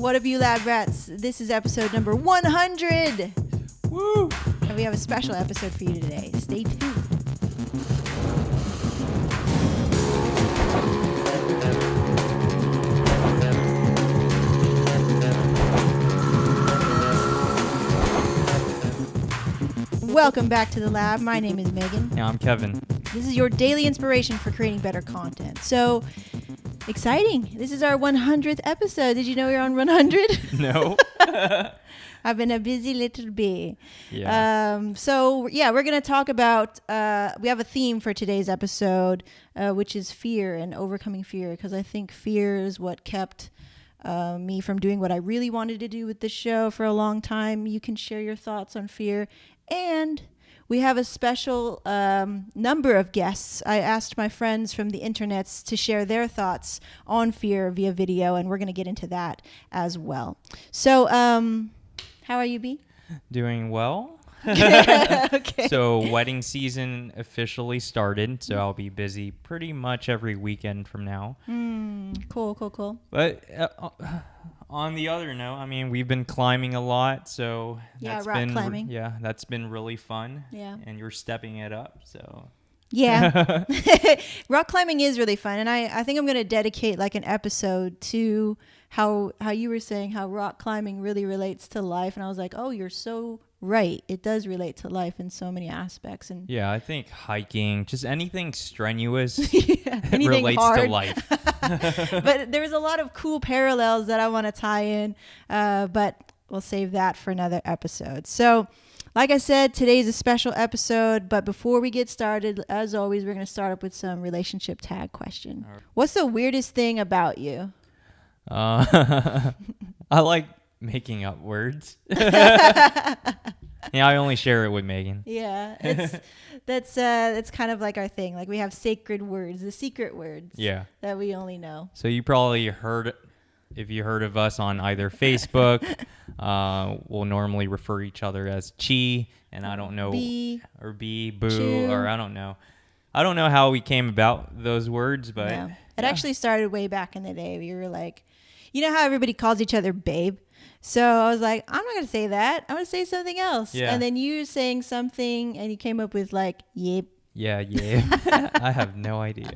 What up, you lab rats? This is episode number 100. Woo! And we have a special episode for you today. Stay tuned. Welcome back to the lab. My name is Megan. Yeah, I'm Kevin. This is your daily inspiration for creating better content. So exciting. This is our 100th episode. Did you know you're on 100? No. I've been a busy little bee. Yeah. We're going to talk about, we have a theme for today's episode, which is fear and overcoming fear, because I think fear is what kept me from doing what I really wanted to do with this show for a long time. You can share your thoughts on fear. And we have a special number of guests. I asked my friends from the internets to share their thoughts on fear via video, and we're going to get into that as well. So, how are you, B? Doing well. Okay. So wedding season officially started, so I'll be busy pretty much every weekend from now. Cool. But on the other note, I mean, we've been climbing a lot, so rock climbing. That's been really fun. Yeah. And you're stepping it up, so. Yeah. Rock climbing is really fun, and I think I'm going to dedicate like an episode to how you were saying how rock climbing really relates to life, and I was like, oh, you're so right. It does relate to life in so many aspects. And yeah, I think hiking, just anything strenuous anything relates hard. to life. But there's a lot of cool parallels that I want to tie in, but we'll save that for another episode. So like I said, today's a special episode, but before we get started, as always, we're going to start up with some relationship tag question. All right. What's the weirdest thing about you? I like making up words. Yeah, I only share it with Megan. Yeah, that's kind of like our thing. Like we have sacred words, the secret words. Yeah. That we only know. So you probably heard, if you heard of us on either Facebook, we'll normally refer each other as Chi, and I don't know, B, or B, Boo, Chew. or I don't know. I don't know how we came about those words, but yeah. It actually started way back in the day. We were like, you know how everybody calls each other babe? So I was like, I'm not going to say that. I'm going to say something else. Yeah. And then you were saying something and you came up with like, yep. Yeah. I have no idea.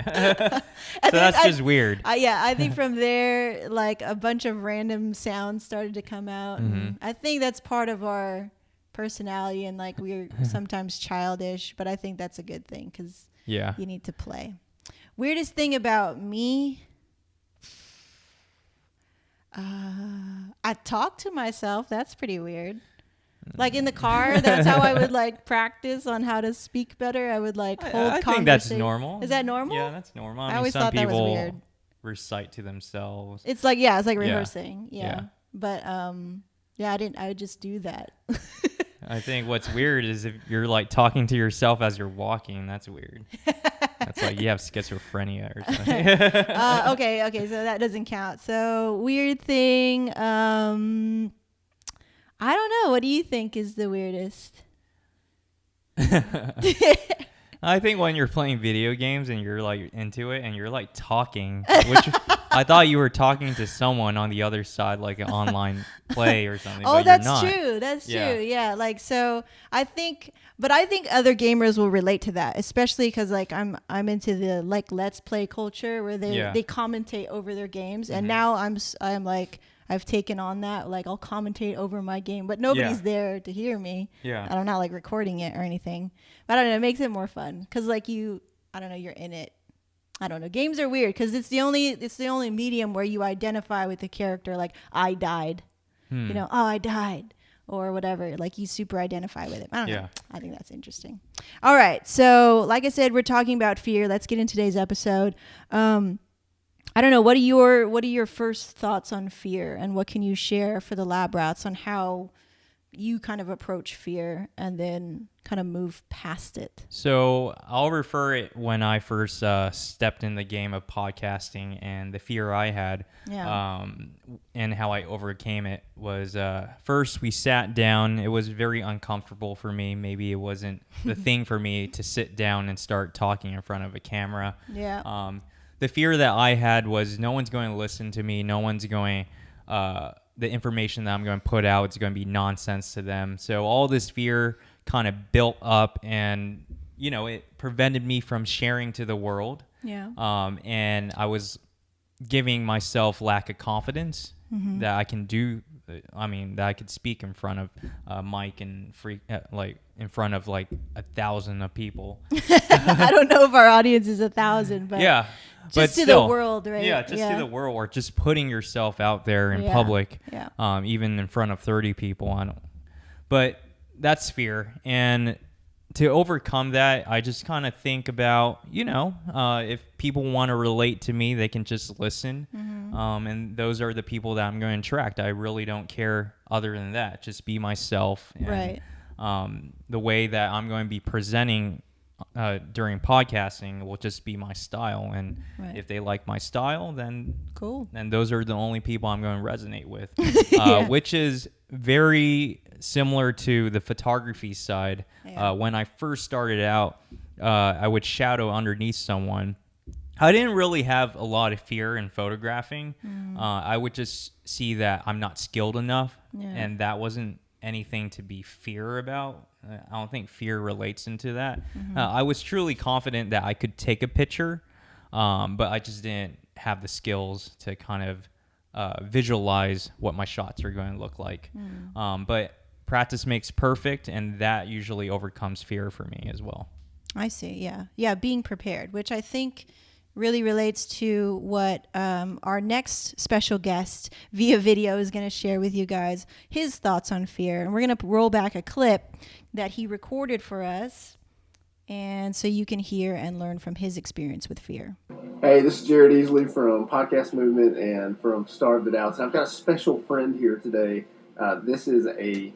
So that's just weird. I think from there, like a bunch of random sounds started to come out. Mm-hmm. And I think that's part of our personality, and like we're sometimes childish, but I think that's a good thing because Yeah. you need to play. Weirdest thing about me, I talk to myself. That's pretty weird. Like in the car, that's how I would like practice on how to speak better. I would like hold I think that's conversation. normal. Is that normal? Yeah, that's normal. I mean, always some thought that was people weird. recite to themselves. It's like, yeah, it's like Yeah. rehearsing. Yeah. Yeah. But I would just do that. I think what's weird is if you're like talking to yourself as you're walking. That's weird. That's like you have schizophrenia or something. Okay, so that doesn't count. So weird thing, I don't know. What do you think is the weirdest? I think when you're playing video games and you're like into it and you're like talking, which I thought you were talking to someone on the other side, like an online play or something. Oh, but that's you're not. true. That's Yeah. true. Yeah. Like, so I think other gamers will relate to that, especially because like I'm into the like let's play culture where they commentate over their games, and now I'm like I've taken on that. Like I'll commentate over my game, but nobody's there to hear me. Yeah. I'm not like recording it or anything. But I don't know. It makes it more fun because like you're in it. I don't know. Games are weird because it's the only medium where you identify with the character. Like I died, you know. Oh, I died, or whatever. Like you super identify with it. I don't know. I think that's interesting. All right. So like I said, we're talking about fear. Let's get into today's episode. I don't know. What are your first thoughts on fear, and what can you share for the lab rats on how you kind of approach fear and then kind of move past it? So I'll refer it when I first stepped in the game of podcasting, and the fear I had and how I overcame it was first we sat down. It was very uncomfortable for me. Maybe it wasn't the thing for me to sit down and start talking in front of a camera. Yeah. The fear that I had was no one's going to listen to me. No one's going the information that I'm going to put out is going to be nonsense to them. So all this fear kind of built up, and it prevented me from sharing to the world. Yeah. And I was giving myself lack of confidence that I can do. That I could speak in front of Mike and in front of like 1,000 of people. I don't know if our audience is 1,000, but yeah, just but to still, the world, right? Yeah, just to the world, or just putting yourself out there in public, even in front of 30 people. But that's fear, and to overcome that, I just kind of think about, if people want to relate to me, they can just listen. And those are the people that I'm going to attract. I really don't care other than that. Just be myself. And, right. The way that I'm going to be presenting during podcasting will just be my style. And if they like my style, then cool. Then those are the only people I'm going to resonate with, which is very similar to the photography side. When I first started out, I would shadow underneath someone. I didn't really have a lot of fear in photographing. I would just see that I'm not skilled enough, and that wasn't anything to be fear about. I don't think fear relates into that. I was truly confident that I could take a picture, but I just didn't have the skills to kind of visualize what my shots are going to look like. But practice makes perfect, and that usually overcomes fear for me as well. I see. Yeah, being prepared, which I think really relates to what our next special guest via video is going to share with you guys, his thoughts on fear. And we're going to roll back a clip that he recorded for us, and so you can hear and learn from his experience with fear. Hey, this is Jared Easley from Podcast Movement and from Starve the Doubts. And I've got a special friend here today. This is a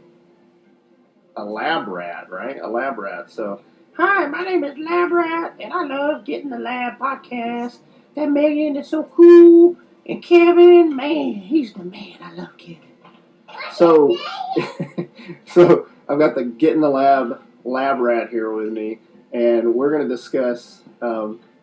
lab rat, right? A lab rat. So, hi, my name is Lab Rat, and I love Getting the Lab podcast. That Megan is so cool. And Kevin, man, he's the man. I love Kevin. So, I've got the Getting the Lab Rat here with me, and we're going to discuss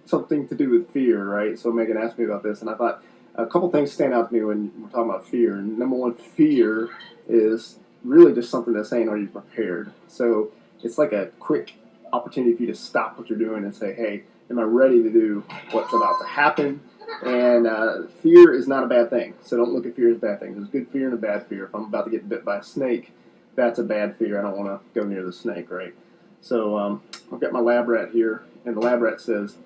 something to do with fear, right? So Megan asked me about this, and I thought a couple things stand out to me when we're talking about fear. And number one, fear is really just something that's saying, are you prepared? So it's like a quick opportunity for you to stop what you're doing and say, hey, am I ready to do what's about to happen? And fear is not a bad thing. So don't look at fear as a bad thing. There's good fear and a bad fear. If I'm about to get bit by a snake, that's a bad fear. I don't want to go near the snake, right? So I've got my lab rat here, and the lab rat says,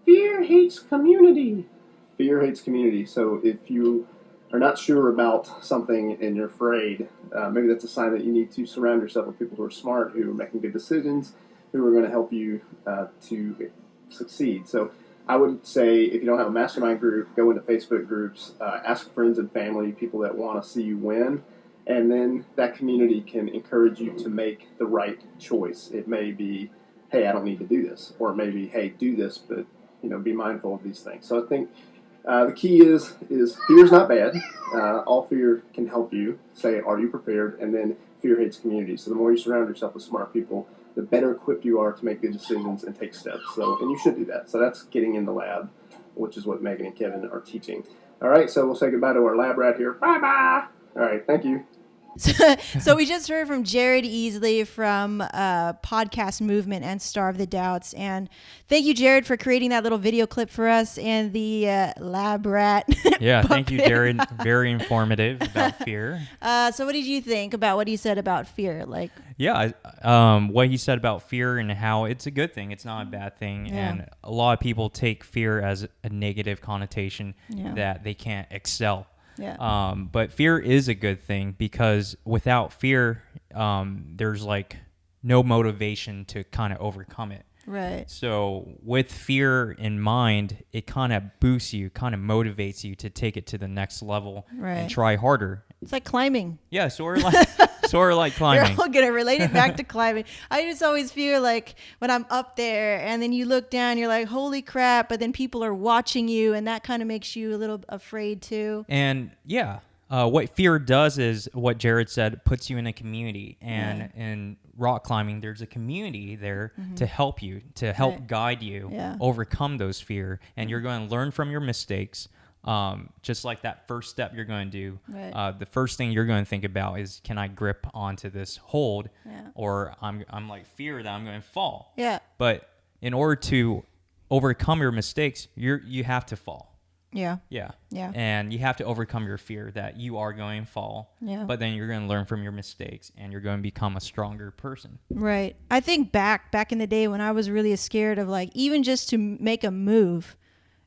fear hates community. Fear hates community. So if you are not sure about something and you're afraid, maybe that's a sign that you need to surround yourself with people who are smart, who are making good decisions, who are going to help you to succeed. So I would say if you don't have a mastermind group, go into Facebook groups, ask friends and family, people that want to see you win, and then that community can encourage you to make the right choice. It may be, hey, I don't need to do this, or maybe, hey, do this, but be mindful of these things. So I think the key is fear is not bad. All fear can help you. Say, are you prepared? And then fear hates community. So the more you surround yourself with smart people, the better equipped you are to make good decisions and take steps. And you should do that. So that's getting in the lab, which is what Megan and Kevin are teaching. All right, so we'll say goodbye to our lab rat here. Bye-bye. All right, thank you. So we just heard from Jared Easley from Podcast Movement and Starve the Doubts. And thank you, Jared, for creating that little video clip for us and the lab rat. Yeah, thank you, Jared. Very informative about fear. So what did you think about what he said about fear? What he said about fear and how it's a good thing. It's not a bad thing. Yeah. And a lot of people take fear as a negative connotation that they can't excel. Yeah. But fear is a good thing, because without fear, there's like no motivation to kind of overcome it. Right. So with fear in mind, it kind of boosts you, kind of motivates you to take it to the next level and try harder. It's like climbing. Yeah, sort of like climbing. We're all gonna relate it back to climbing. I just always feel like when I'm up there and then you look down, you're like, holy crap, but then people are watching you, and that kind of makes you a little afraid too. And what fear does is what Jared said, puts you in a community. And in rock climbing, there's a community there to help you, to help guide you overcome those fear. And you're going to learn from your mistakes. just like that first step you're going to do, Right. the first thing you're going to think about is, can I grip onto this hold, Yeah. or I'm like fear that I'm going to fall. Yeah. But in order to overcome your mistakes, you have to fall. Yeah. Yeah. Yeah. And you have to overcome your fear that you are going to fall. Yeah. But then you're going to learn from your mistakes, and you're going to become a stronger person. Right. I think back in the day when I was really scared of like even just to make a move,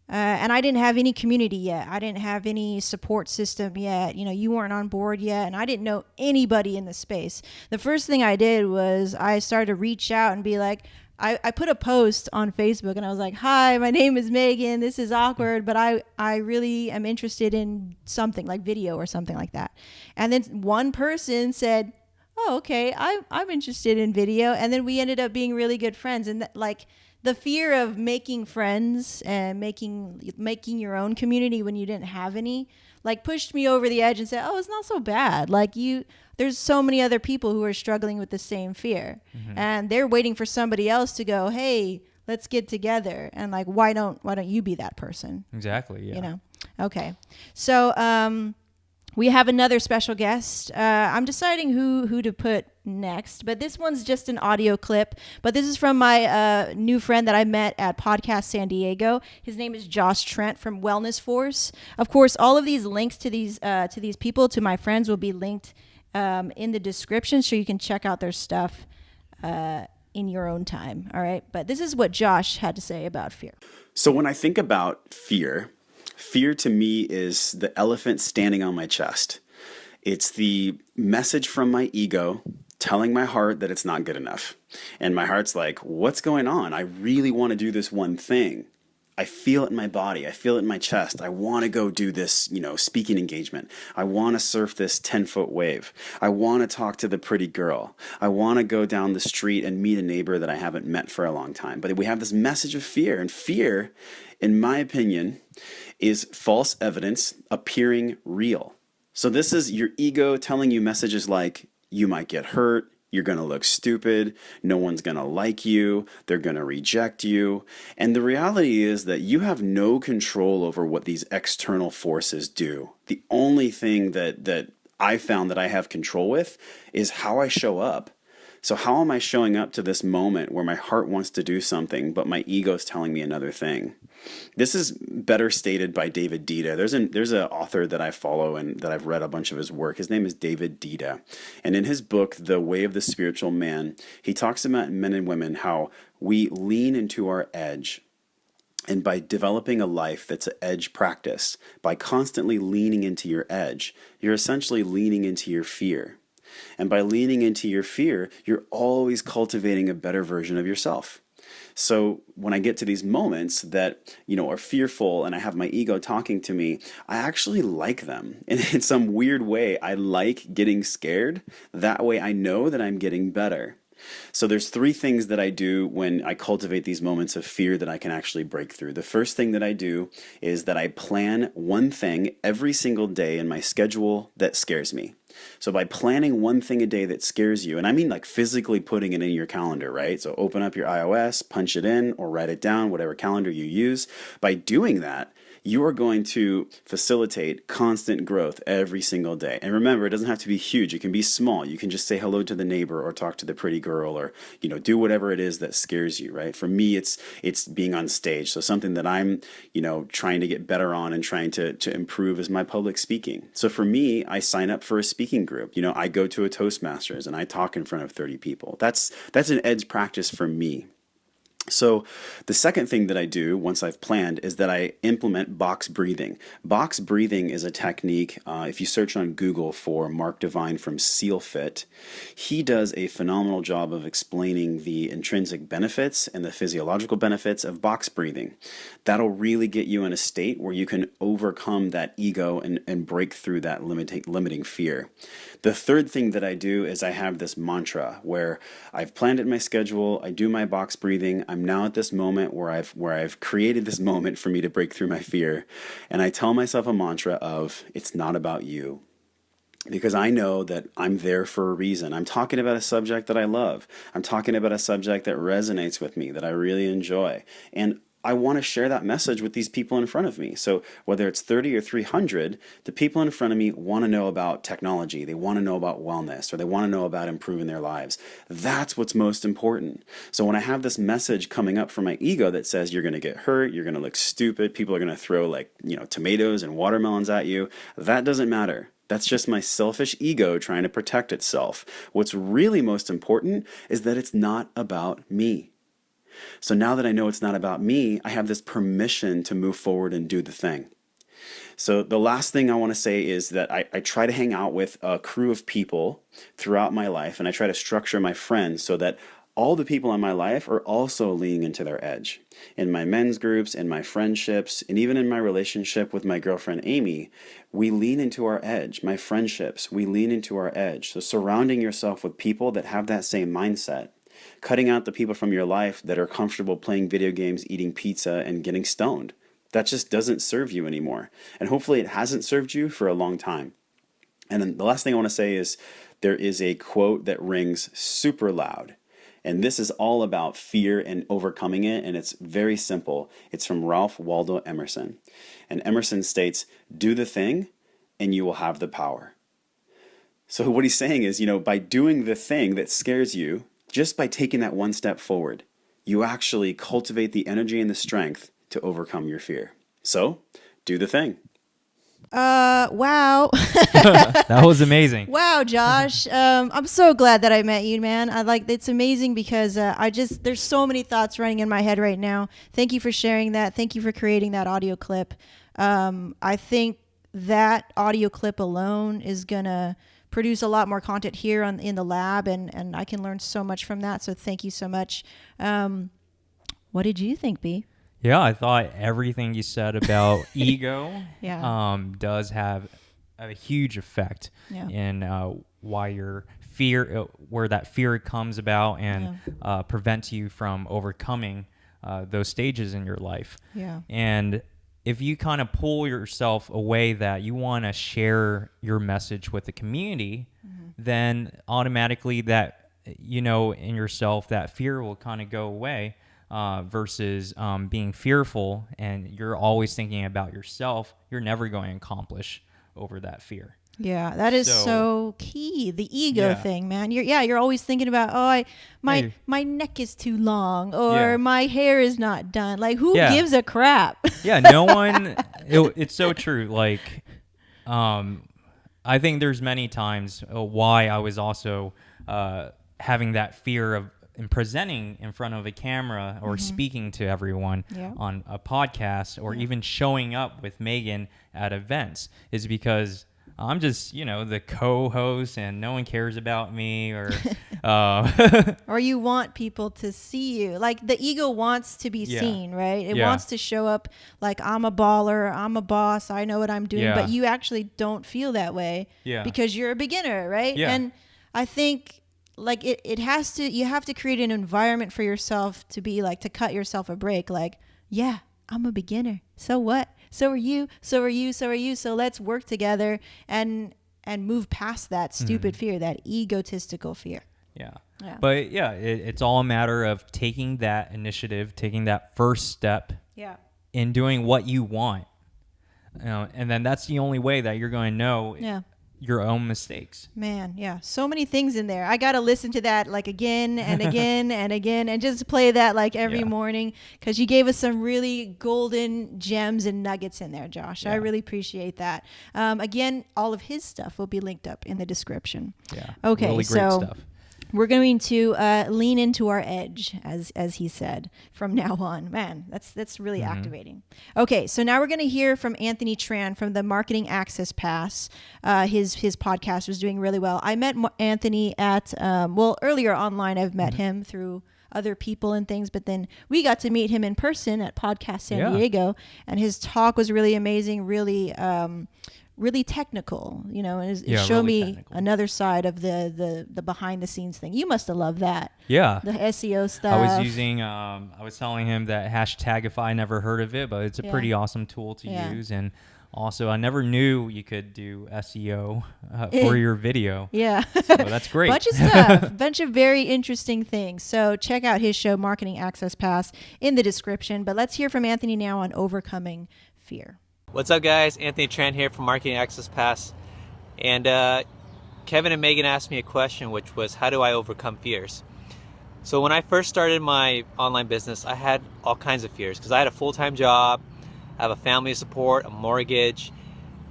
and I didn't have any community yet. I didn't have any support system yet. You know, you weren't on board yet, and I didn't know anybody in the space. The first thing I did was I started to reach out and be like, I put a post on Facebook and I was like, hi, my name is Megan. This is awkward, but I really am interested in something like video or something like that. And then one person said, oh, okay, I'm interested in video. And then we ended up being really good friends. And like the fear of making friends and making your own community when you didn't have any, like pushed me over the edge and said, oh, it's not so bad. Like there's so many other people who are struggling with the same fear, and they're waiting for somebody else to go, hey, let's get together. And like, why don't you be that person? Exactly. Yeah. You know? Okay. So, we have another special guest. I'm deciding who to put next, but this one's just an audio clip. But this is from my new friend that I met at Podcast San Diego. His name is Josh Trent from Wellness Force. Of course, all of these links to these people, to my friends, will be linked in the description, so you can check out their stuff in your own time. All right. But this is what Josh had to say about fear. So when I think about fear to me is the elephant standing on my chest. It's the message from my ego telling my heart that it's not good enough. And my heart's like, what's going on? I really want to do this one thing. I feel it in my body. I feel it in my chest. I want to go do this, speaking engagement. I want to surf this 10-foot wave. I want to talk to the pretty girl. I want to go down the street and meet a neighbor that I haven't met for a long time. But we have this message of fear. And fear, in my opinion, is false evidence appearing real. So this is your ego telling you messages like, you might get hurt. You're going to look stupid. No one's going to like you. They're going to reject you. And the reality is that you have no control over what these external forces do. The only thing that I found that I have control with is how I show up. So how am I showing up to this moment where my heart wants to do something, but my ego is telling me another thing? This is better stated by David Dita. There's an author that I follow and that I've read a bunch of his work. His name is David Dita. And in his book, The Way of the Spiritual Man, he talks about men and women how we lean into our edge. And by developing a life that's an edge practice, by constantly leaning into your edge, you're essentially leaning into your fear. And by leaning into your fear, you're always cultivating a better version of yourself. So when I get to these moments that, are fearful and I have my ego talking to me, I actually like them. And in some weird way, I like getting scared. That way I know that I'm getting better. So there's 3 things that I do when I cultivate these moments of fear that I can actually break through. The first thing that I do is that I plan one thing every single day in my schedule that scares me. So by planning one thing a day that scares you, and I mean like physically putting it in your calendar, right? So open up your iOS, punch it in, or write it down, whatever calendar you use. By doing that, you are going to facilitate constant growth every single day. And remember, it doesn't have to be huge. It can be small. You can just say hello to the neighbor or talk to the pretty girl or, do whatever it is that scares you, right? For me, it's being on stage. So something that I'm, trying to get better on and trying to improve is my public speaking. So for me, I sign up for a speaking group. I go to a Toastmasters and I talk in front of 30 people. That's an edge practice for me. So the second thing that I do once I've planned is that I implement box breathing. Box breathing is a technique, if you search on Google for Mark Devine from SealFit, he does a phenomenal job of explaining the intrinsic benefits and the physiological benefits of box breathing. That'll really get you in a state where you can overcome that ego and break through that limiting fear. The third thing that I do is I have this mantra where I've planned it in my schedule, I do my box breathing, I'm now at this moment where I've created this moment for me to break through my fear, and I tell myself a mantra of, it's not about you. Because I know that I'm there for a reason. I'm talking about a subject that I love. I'm talking about a subject that resonates with me, that I really enjoy. And I want to share that message with these people in front of me. So whether it's 30 or 300, the people in front of me want to know about technology. They want to know about wellness, or they want to know about improving their lives. That's what's most important. So when I have this message coming up from my ego that says you're going to get hurt, you're going to look stupid, people are going to throw tomatoes and watermelons at you, that doesn't matter. That's just my selfish ego trying to protect itself. What's really most important is that it's not about me. So now that I know it's not about me, I have this permission to move forward and do the thing. So the last thing I want to say is that I try to hang out with a crew of people throughout my life, and I try to structure my friends so that all the people in my life are also leaning into their edge. In my men's groups, in my friendships, and even in my relationship with my girlfriend Amy, we lean into our edge. My friendships, we lean into our edge. So surrounding yourself with people that have that same mindset. Cutting out the people from your life that are comfortable playing video games, eating pizza, and getting stoned. That just doesn't serve you anymore. And hopefully it hasn't served you for a long time. And then the last thing I want to say is there is a quote that rings super loud. And this is all about fear and overcoming it, and it's very simple. It's from Ralph Waldo Emerson. And Emerson states, "Do the thing, and you will have the power." So what he's saying is, by doing the thing that scares you, just by taking that one step forward, you actually cultivate the energy and the strength to overcome your fear. So, do the thing. Wow. That was amazing. Wow, Josh. I'm so glad that I met you, man. It's amazing because there's so many thoughts running in my head right now. Thank you for sharing that. Thank you for creating that audio clip. I think that audio clip alone is gonna produce a lot more content here in the lab, and I can learn so much from that. So thank you so much. What did you think, B? Yeah, I thought everything you said about ego does have a huge effect in why your fear, where that fear comes about and prevents you from overcoming those stages in your life. Yeah. And if you kind of pull yourself away that you want to share your message with the community, then automatically that, in yourself, that fear will kind of go away versus being fearful and you're always thinking about yourself. You're never going to accomplish over that fear. Yeah, that is so key. The ego thing, man. You're always thinking about, my neck is too long, or my hair is not done. Like, who gives a crap? Yeah, no one. It's so true. Like, I think there's many times why I was also having that fear of presenting in front of a camera or speaking to everyone on a podcast or even showing up with Megan at events is because I'm just, the co-host and no one cares about me or or you want people to see you. Like the ego wants to be seen, right? It wants to show up like I'm a baller, I'm a boss, I know what I'm doing, but you actually don't feel that way because you're a beginner, right? Yeah. And I think like you have to create an environment for yourself to be like, to cut yourself a break. Like, I'm a beginner. So what? So are you. So are you. So are you. So let's work together and move past that stupid fear, that egotistical fear. Yeah. But it's all a matter of taking that initiative, taking that first step in doing what you want. And then that's the only way that you're going to know your own mistakes. Man, so many things in there. I got to listen to that like again and again and again and just play that like every morning because you gave us some really golden gems and nuggets in there, Josh. I really appreciate that. Again, all of his stuff will be linked up in the description. Yeah. Okay, really great stuff. We're going to lean into our edge, as he said, from now on. Man, that's really activating. Okay, so now we're going to hear from Anthony Tran from the Marketing Access Pass. His podcast was doing really well. I met Anthony at, earlier online. I've met him through other people and things, but then we got to meet him in person at Podcast San Diego, and his talk was really amazing, really really technical, you know, and it Yeah, showed really me technical. another side of the behind the scenes thing. You must have loved that. Yeah. The SEO stuff. I was using, I was telling him that #Tagify, never heard of it, but it's a pretty awesome tool to use. And also, I never knew you could do SEO for your video. Yeah. So that's great. Bunch of stuff. Bunch of very interesting things. So check out his show, Marketing Access Pass, in the description. But let's hear from Anthony now on overcoming fear. What's up, guys? Anthony Trent here from Marketing Access Pass. And Kevin and Megan asked me a question, which was, how do I overcome fears? So when I first started my online business, I had all kinds of fears because I had a full-time job, I have a family to support, a mortgage,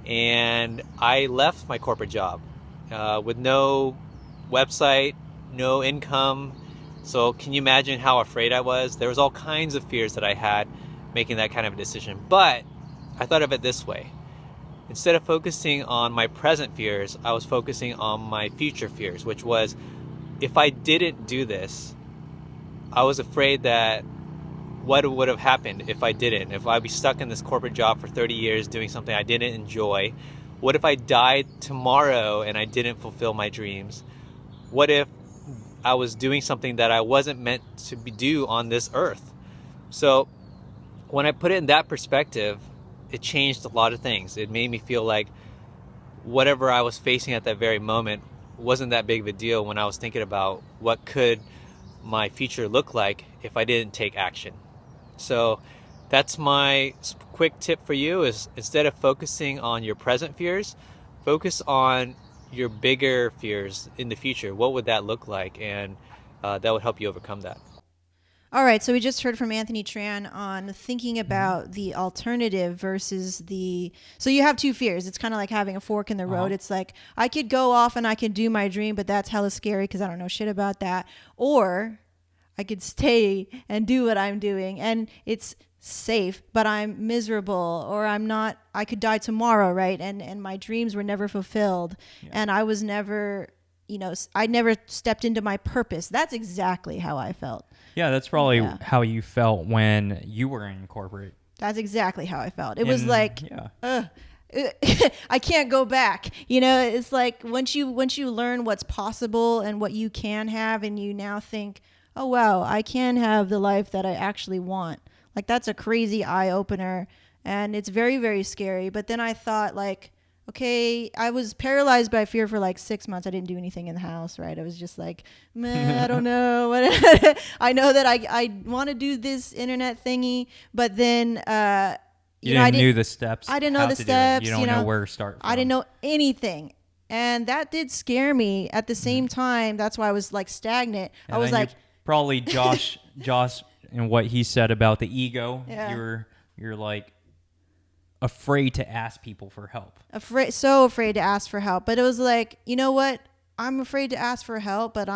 and I left my corporate job with no website, no income. So can you imagine how afraid I was? There was all kinds of fears that I had making that kind of a decision. But I thought of it this way. Instead of focusing on my present fears, I was focusing on my future fears, which was, if I didn't do this, I was afraid that what would have happened if I didn't? If I'd be stuck in this corporate job for 30 years doing something I didn't enjoy? What if I died tomorrow and I didn't fulfill my dreams? What if I was doing something that I wasn't meant to do on this earth? So when I put it in that perspective, it changed a lot of things. It made me feel like whatever I was facing at that very moment wasn't that big of a deal when I was thinking about what could my future look like if I didn't take action. So that's my quick tip for you, is instead of focusing on your present fears, focus on your bigger fears in the future. What would that look like? And that would help you overcome that. All right, so we just heard from Anthony Tran on thinking about the alternative versus so you have two fears. It's kind of like having a fork in the road. It's like, I could go off and I could do my dream, but that's hella scary because I don't know shit about that. Or I could stay and do what I'm doing and it's safe, but I'm miserable, or I could die tomorrow, right? And my dreams were never fulfilled. Yeah. And I was never, I never stepped into my purpose. That's exactly how I felt. Yeah, that's probably how you felt when you were in corporate. That's exactly how I felt. It was like, I can't go back. It's like once you learn what's possible and what you can have, and you now think, oh, wow, I can have the life that I actually want. Like, that's a crazy eye opener. And it's very, very scary. But then I thought, like, okay, I was paralyzed by fear for like 6 months. I didn't do anything in the house, right? I was just like, man, I don't know. I know that I want to do this internet thingy, but then, I didn't know the steps. I didn't know the steps. You don't know where to start from. I didn't know anything. And that did scare me. At the same time, that's why I was like stagnant. And I was like, probably Josh and what he said about the ego. Yeah. You're like afraid to ask people for help. So afraid to ask for help. But it was like, you know what? I'm afraid to ask for help, but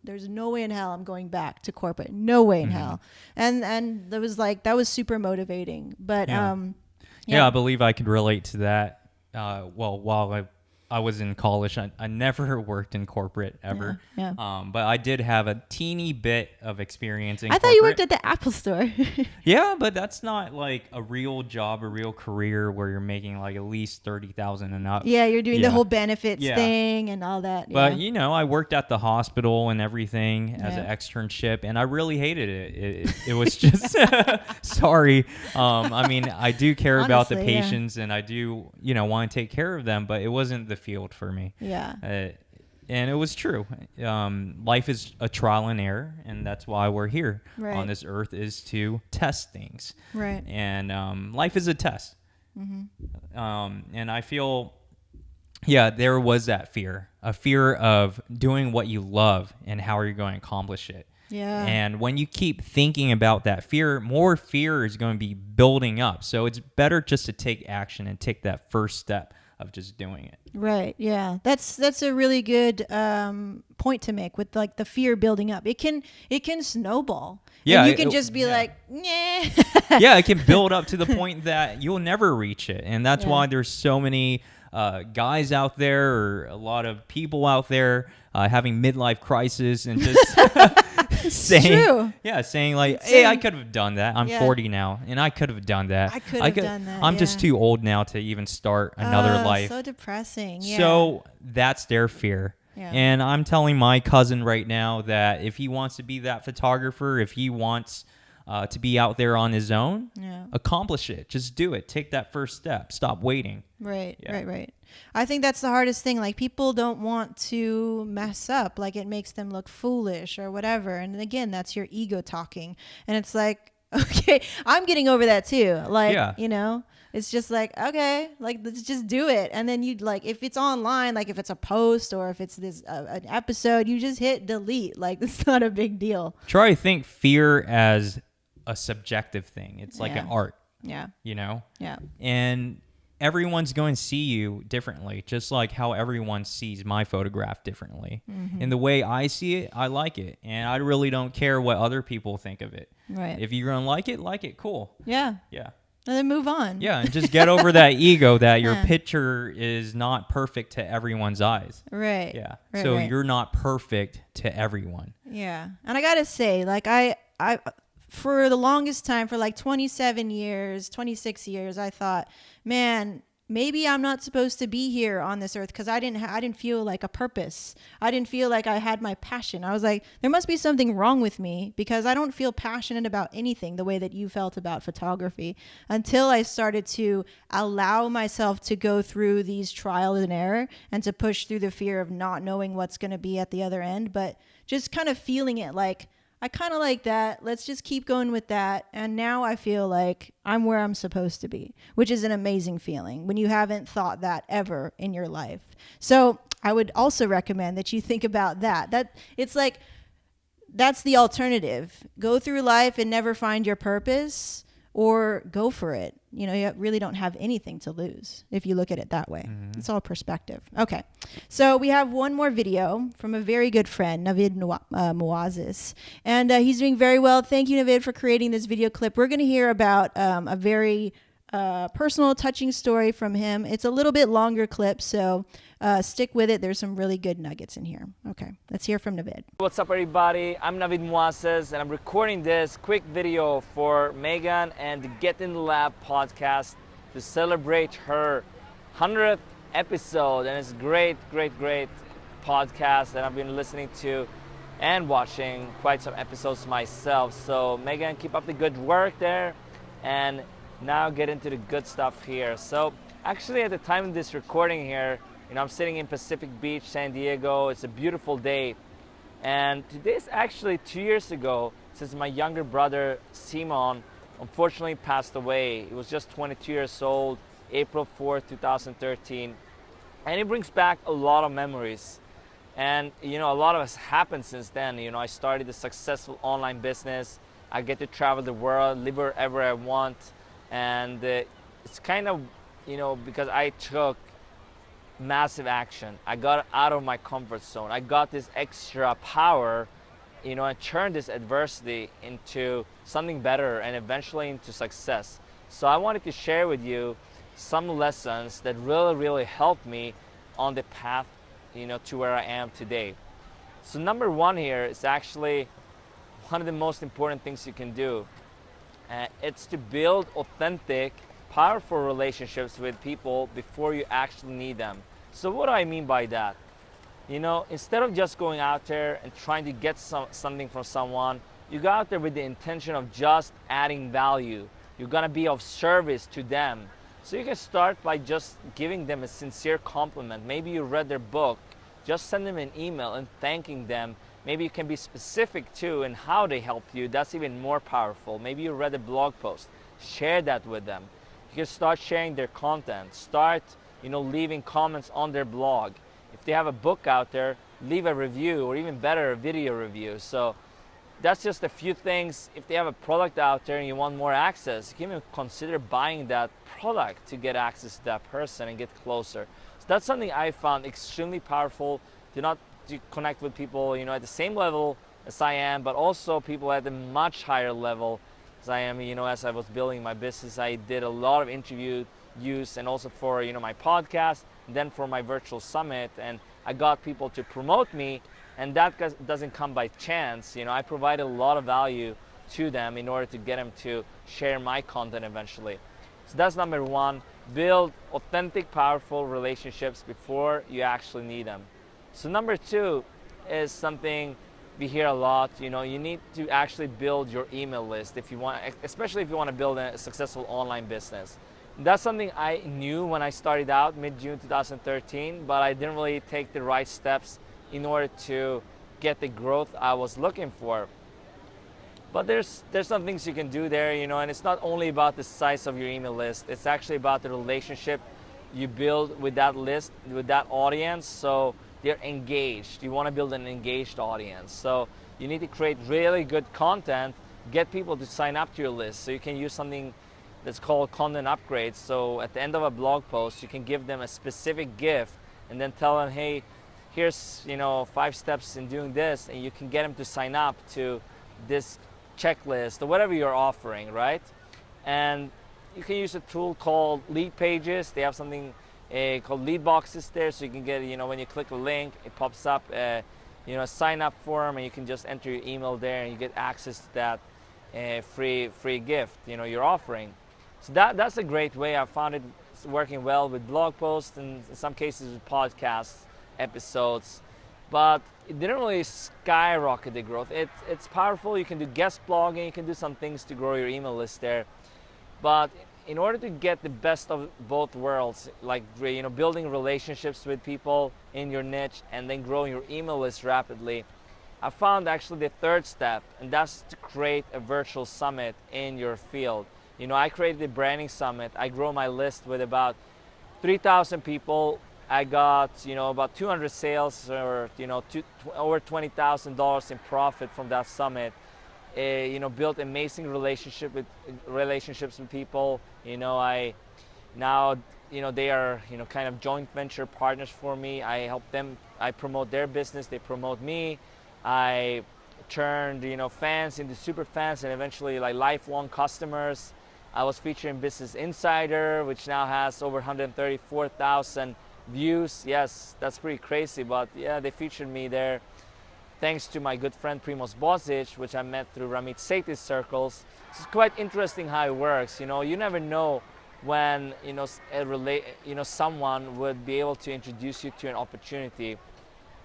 there's no way in hell I'm going back to corporate. No way in hell. And there was like, that was super motivating. But I believe I could relate to that. While I was in college, I never worked in corporate ever. Yeah. But I did have a teeny bit of experience in corporate. I thought you worked at the Apple Store. Yeah, but that's not like a real job, a real career where you're making like at least $30,000 and up. Yeah, you're doing the whole benefits thing and all that. But I worked at the hospital and everything as an externship, and I really hated it. It was just sorry. I mean, I do care about the patients, and I do want to take care of them, but it wasn't the field for me. And it was true. Life is a trial and error, and that's why we're here on this earth, is to test things. Right. And life is a test. And I feel, there was that fear, a fear of doing what you love and how are you going to accomplish it. Yeah. And when you keep thinking about that fear, more fear is going to be building up. So it's better just to take action and take that first step of just doing it. Right. Yeah. That's a really good point to make, with like the fear building up. It can snowball. Yeah. And you can just be like, nah. Yeah. It can build up to the point that you'll never reach it. And that's why there's so many guys out there, or a lot of people out there having midlife crisis and just true. Yeah, saying like, It's hey, I saying- could have done that. I'm Yeah. 40 now, and I could have done that. I could have done that, I'm just yeah. too old now to even start another life. So depressing. Yeah. So that's their fear. Yeah. And I'm telling my cousin right now that if he wants to be that photographer, if he wants to be out there on his own, accomplish it. Just do it. Take that first step. Stop waiting. Right, Yeah. right. I think that's the hardest thing. Like, people don't want to mess up. Like, it makes them look foolish or whatever. And again, that's your ego talking. And it's like, okay, I'm getting over that too. Like, Yeah. you know, it's just like, okay, like, let's just do it. And then you'd like, if it's online, like if it's a post or if it's this an episode, you just hit delete. Like, it's not a big deal. Try to think fear as a subjective thing. It's like an art, Yeah. you know? Yeah. And everyone's going to see you differently, just like how everyone sees my photograph differently. And the way I see it, I like it. And I really don't care what other people think of it. Right. If you're going to like it, cool. Yeah. Yeah. And then move on. Yeah, and just get over that ego that your Yeah. picture is not perfect to everyone's eyes. Right. Yeah. Right, So right. you're not perfect to everyone. Yeah. And I got to say, like, I for the longest time, for like 27 years, 26 years, I thought, man, maybe I'm not supposed to be here on this earth because I didn't feel like a purpose. I didn't feel like I had my passion. I was like, there must be something wrong with me because I don't feel passionate about anything the way that you felt about photography, until I started to allow myself to go through these trial and error and to push through the fear of not knowing what's going to be at the other end, but just kind of feeling it like, I kind of like that. Let's just keep going with that. And now I feel like I'm where I'm supposed to be, which is an amazing feeling when you haven't thought that ever in your life. So I would also recommend that you think about that. That it's like, that's the alternative. Go through life and never find your purpose, or go for it. You know, you really don't have anything to lose if you look at it that way. It's all perspective. Okay. So we have one more video from a very good friend, Navid Moazzez. And he's doing very well. Thank you, Navid, for creating this video clip. We're going to hear about a very personal, touching story from him. It's a little bit longer clip, so stick with it. There's some really good nuggets in here. Okay, let's hear from Navid. What's up, everybody? I'm Navid Moazzez, and I'm recording this quick video for Megan and the Get in the Lab podcast to celebrate her 100th episode. And it's great podcast that I've been listening to and watching quite some episodes myself. So Megan, keep up the good work there, and now get into the good stuff here. So actually, at the time of this recording here, you know, I'm sitting in Pacific Beach, San Diego. It's a beautiful day. And today's actually 2 years ago since my younger brother, Simon, unfortunately passed away. He was just 22 years old, April 4th, 2013. And it brings back a lot of memories. And, you know, a lot of us happened since then. You know, I started a successful online business. I get to travel the world, live wherever I want. And it's kind of, you know, because I took massive action. I got out of my comfort zone. I got this extra power, you know, and turned this adversity into something better and eventually into success. So I wanted to share with you some lessons that really helped me on the path, you know, to where I am today. So number one here is actually one of the most important things you can do. It's to build authentic, powerful relationships with people before you actually need them. So what do I mean by that? You know, instead of just going out there and trying to get something from someone, you go out there with the intention of just adding value. You're gonna be of service to them. So you can start by just giving them a sincere compliment. Maybe you read their book, just send them an email and thanking them. Maybe you can be specific too in how they helped you. That's even more powerful. Maybe you read a blog post, share that with them. You can start sharing their content. Start, you know, leaving comments on their blog. If they have a book out there, leave a review, or even better, a video review. So that's just a few things. If they have a product out there and you want more access, you can even consider buying that product to get access to that person and get closer. So that's something I found extremely powerful. To connect with people, you know, at the same level as I am, but also people at a much higher level as I am. You know, as I was building my business, I did a lot of interviews, and also for, you know, my podcast, and then for my virtual summit, and I got people to promote me, and that doesn't come by chance. I provided a lot of value to them in order to get them to share my content eventually. So that's number one. Build authentic, powerful relationships before you actually need them. So number two is something we hear a lot. You need to actually build your email list if you want, especially if you want to build a successful online business. That's something I knew when I started out mid-June 2013, but I didn't really take the right steps in order to get the growth I was looking for. But there's some things you can do there, and it's not only about the size of your email list. It's actually about the relationship you build with that list, with that audience, so they're engaged. You want to build an engaged audience. So you need to create really good content, get people to sign up to your list. So you can use something that's called content upgrades. So at the end of a blog post, you can give them a specific gift and then tell them, hey, here's 5 steps in doing this, and you can get them to sign up to this checklist or whatever you're offering, right? And you can use a tool called Lead Pages. They have something called Lead Boxes there, so you can get, when you click a link, it pops up a sign up form, and you can just enter your email there, and you get access to that free gift you're offering. So that's a great way. I found it working well with blog posts and in some cases with podcast episodes, but it didn't really skyrocket the growth. It's powerful. You can do guest blogging, you can do some things to grow your email list there. But in order to get the best of both worlds, like building relationships with people in your niche and then growing your email list rapidly, I found actually the third step, and that's to create a virtual summit in your field. I created the branding summit. I grew my list with about 3,000 people. I got about 200 sales, or over $20,000 in profit from that summit. Built amazing relationships with people. I now they are kind of joint venture partners for me. I help them. I promote their business. They promote me. I turned fans into super fans and eventually like lifelong customers. I was featured in Business Insider, which now has over 134,000 views. Yes, that's pretty crazy, but yeah, they featured me there thanks to my good friend Primoz Bozic, which I met through Ramit Sethi's circles. It's quite interesting how it works. You never know when someone would be able to introduce you to an opportunity,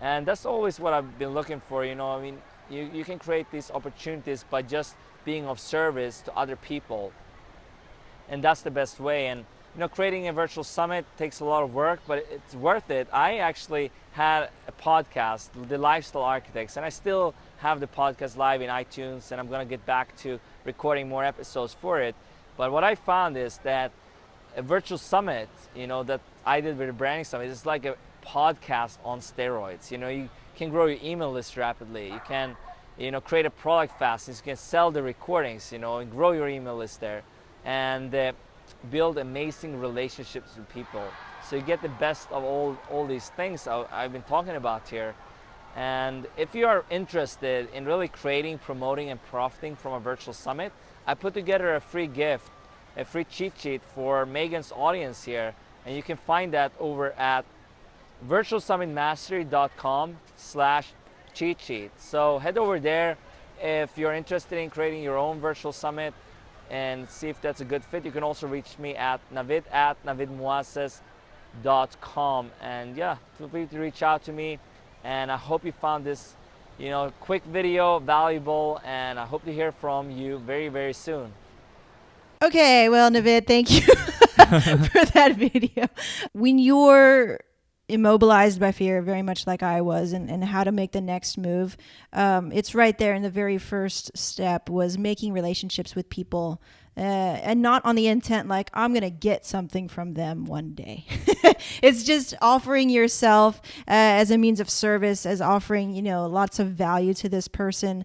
and that's always what I've been looking for. You can create these opportunities by just being of service to other people, and that's the best way. And creating a virtual summit takes a lot of work, but it's worth it. I actually had a podcast, The Lifestyle Architects, and I still have the podcast live in iTunes, and I'm going to get back to recording more episodes for it. But what I found is that a virtual summit, that I did with a branding summit, is like a podcast on steroids. You can grow your email list rapidly. You can, create a product fast. You can sell the recordings, and grow your email list there. And build amazing relationships with people. So you get the best of all these things I've been talking about here. And if you are interested in really creating, promoting, and profiting from a virtual summit, I put together a free gift, a free cheat sheet for Megan's audience here. And you can find that over at virtualsummitmastery.com/cheat sheet. So head over there if you're interested in creating your own virtual summit and see if that's a good fit. You can also reach me at navid@navidmoazzez.com. And yeah, feel free to reach out to me. And I hope you found this, quick video valuable, and I hope to hear from you very, very soon. Okay, well, Navid, thank you for that video. When you're immobilized by fear, very much like I was, and how to make the next move, it's right there in the very first step was making relationships with people, and not on the intent like I'm gonna get something from them one day. It's just offering yourself as a means of service, as offering lots of value to this person,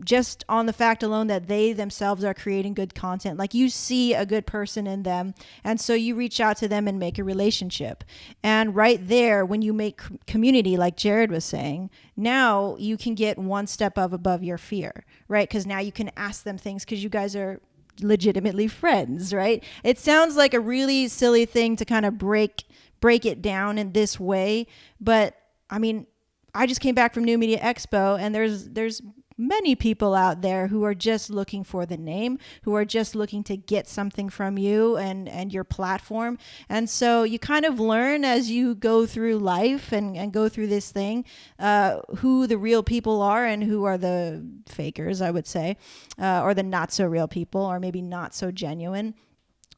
just on the fact alone that they themselves are creating good content. Like you see a good person in them, and so you reach out to them and make a relationship. And right there, when you make community, like Jared was saying, now you can get one step above your fear, right? Because now you can ask them things because you guys are legitimately friends, right? It sounds like a really silly thing to kind of break break it down in this way. But I mean, I just came back from New Media Expo, and there's many people out there who are just looking for the name, who are just looking to get something from you and your platform. And so you kind of learn as you go through life and go through this thing, who the real people are and who are the fakers, I would say, or the not so real people, or maybe not so genuine.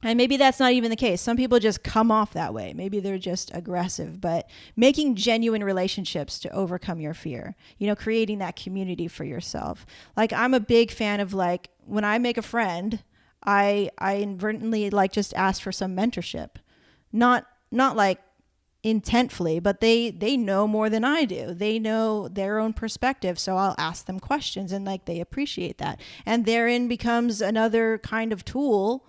And maybe that's not even the case. Some people just come off that way. Maybe they're just aggressive, but making genuine relationships to overcome your fear, creating that community for yourself. Like, I'm a big fan of, like, when I make a friend, I inadvertently just ask for some mentorship, not like intentfully, but they know more than I do. They know their own perspective. So I'll ask them questions, and they appreciate that. And therein becomes another kind of tool,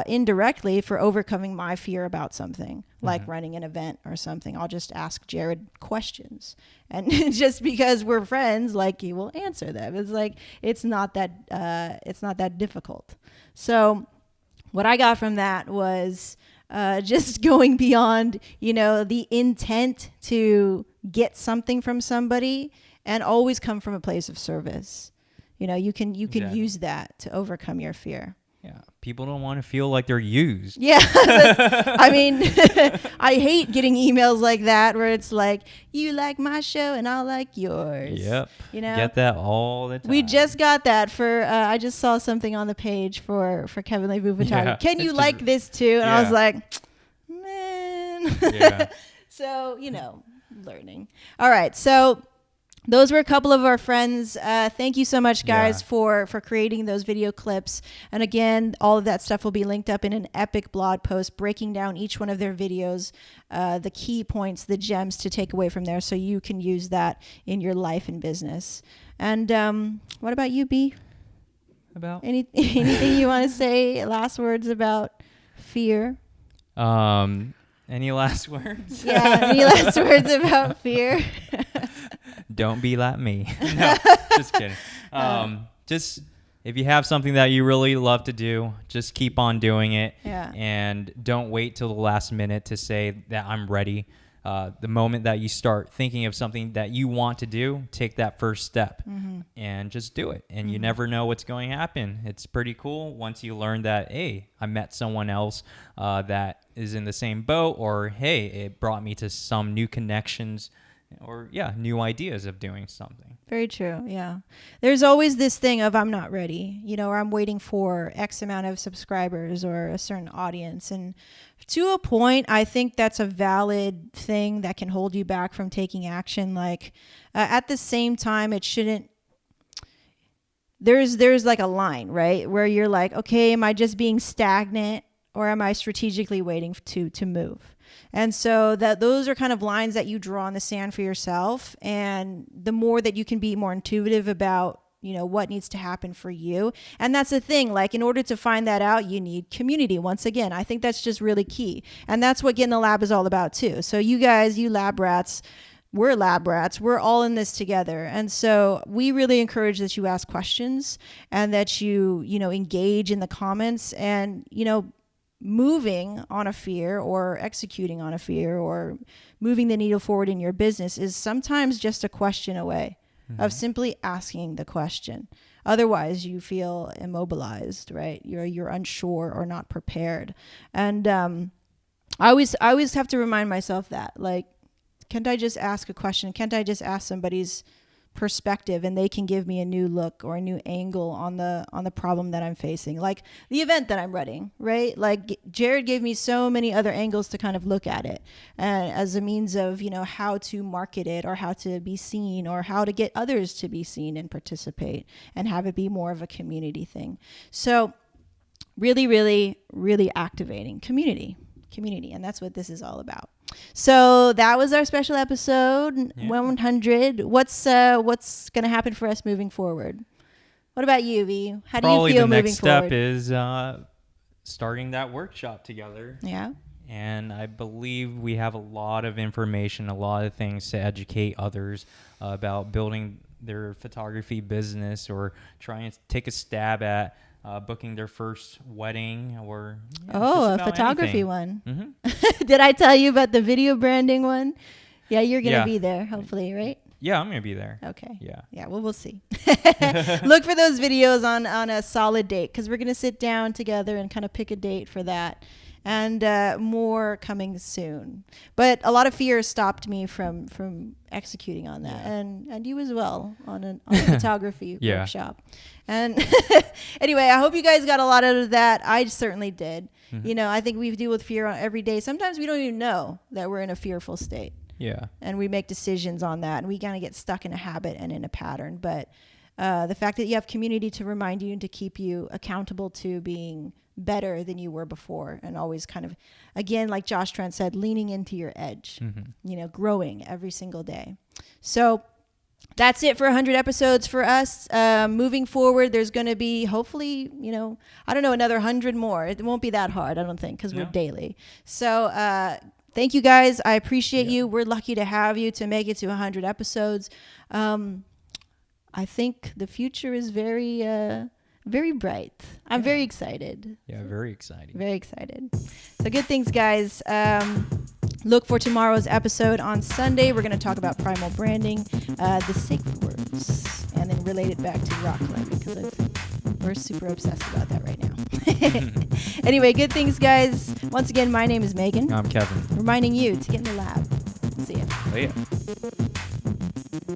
indirectly, for overcoming my fear about something, like running an event or something. I'll just ask Jared questions, and just because we're friends, he will answer them. It's not that difficult. So what I got from that was just going beyond, the intent to get something from somebody, and always come from a place of service. You can use that to overcome your fear. Yeah, people don't want to feel like they're used. Yeah, I mean, I hate getting emails like that where it's like, you like my show and I'll like yours. Yep, get that all the time. We just got that for, I just saw something on the page for Kevin Levu Photography. Yeah, Can you like this too? And I was like, man. Yeah. So, learning. All right, so those were a couple of our friends. Thank you so much, guys, for creating those video clips. And again, all of that stuff will be linked up in an epic blog post breaking down each one of their videos, the key points, the gems to take away from there, so you can use that in your life and business. And what about you, B? About anything you want to say? Last words about fear? Any last words? Yeah, any last words about fear? Don't be like me. No, just kidding. Just if you have something that you really love to do, just keep on doing it. Yeah. And don't wait till the last minute to say that I'm ready. The moment that you start thinking of something that you want to do, take that first step and just do it. And you never know what's going to happen. It's pretty cool once you learn that, hey, I met someone else that is in the same boat, or hey, it brought me to some new connections, or new ideas of doing something. Very true. Yeah. There's always this thing of I'm not ready, or I'm waiting for X amount of subscribers or a certain audience. And to a point, I think that's a valid thing that can hold you back from taking action. At the same time, it shouldn't. There's like a line, right? Where you're like, okay, am I just being stagnant, or am I strategically waiting to move? And so those are kind of lines that you draw in the sand for yourself. And the more that you can be more intuitive about, what needs to happen for you. And that's the thing, in order to find that out, you need community. Once again, I think that's just really key. And that's what Get in the Lab is all about too. So you guys, you lab rats, we're lab rats. We're all in this together. And so we really encourage that you ask questions and that you engage in the comments, and, moving on a fear or executing on a fear or moving the needle forward in your business is sometimes just a question away of simply asking the question. Otherwise, you feel immobilized, right? You're unsure or not prepared. And I always have to remind myself that, can't I just ask a question? Can't I just ask somebody's perspective and they can give me a new look or a new angle on the problem that I'm facing, like the event that I'm running, right? Jared gave me so many other angles to kind of look at it, as a means of how to market it, or how to be seen, or how to get others to be seen and participate and have it be more of a community thing. So really, really, really activating community, and that's what this is all about. So that was our special episode 100. What's going to happen for us moving forward? What about you, V? How do you feel moving forward? Probably the next step is starting that workshop together. Yeah. And I believe we have a lot of information, a lot of things to educate others about building their photography business, or trying to take a stab at booking their first wedding, or a photography one. Did I tell you about the video branding one? Yeah, you're going to Yeah. be there, hopefully, right? Yeah, I'm gonna be there. Okay. Yeah. Yeah, well, we'll see. Look for those videos on a solid date, because we're going to sit down together and kind of pick a date for that. And more coming soon. But a lot of fear stopped me from executing on that. And you as well on a photography Yeah. workshop. And anyway, I hope you guys got a lot out of that. I certainly did. Mm-hmm. You know, I think we deal with fear every day. Sometimes we don't even know that we're in a fearful state. Yeah. And we make decisions on that, and we kind of get stuck in a habit and in a pattern. But the fact that you have community to remind you and to keep you accountable to being better than you were before, and always kind of, again, like Josh Trent said, leaning into your edge, you know, growing every single day. So that's it for 100 episodes for us. Moving forward, there's going to be, hopefully, you know, I don't know, another 100 more. It won't be that hard, I don't think, because we're daily. So thank you guys. I appreciate you. We're lucky to have you to make it to 100 episodes. I think the future is very bright. I'm very excited. Yeah, very exciting. Very excited. So good things, guys. Look for tomorrow's episode on Sunday. We're going to talk about primal branding, the safe words, and then relate it back to rock climbing, because we're super obsessed about that right now. Anyway, good things, guys. Once again, my name is Megan. I'm Kevin. Reminding you to get in the lab. See ya. See ya.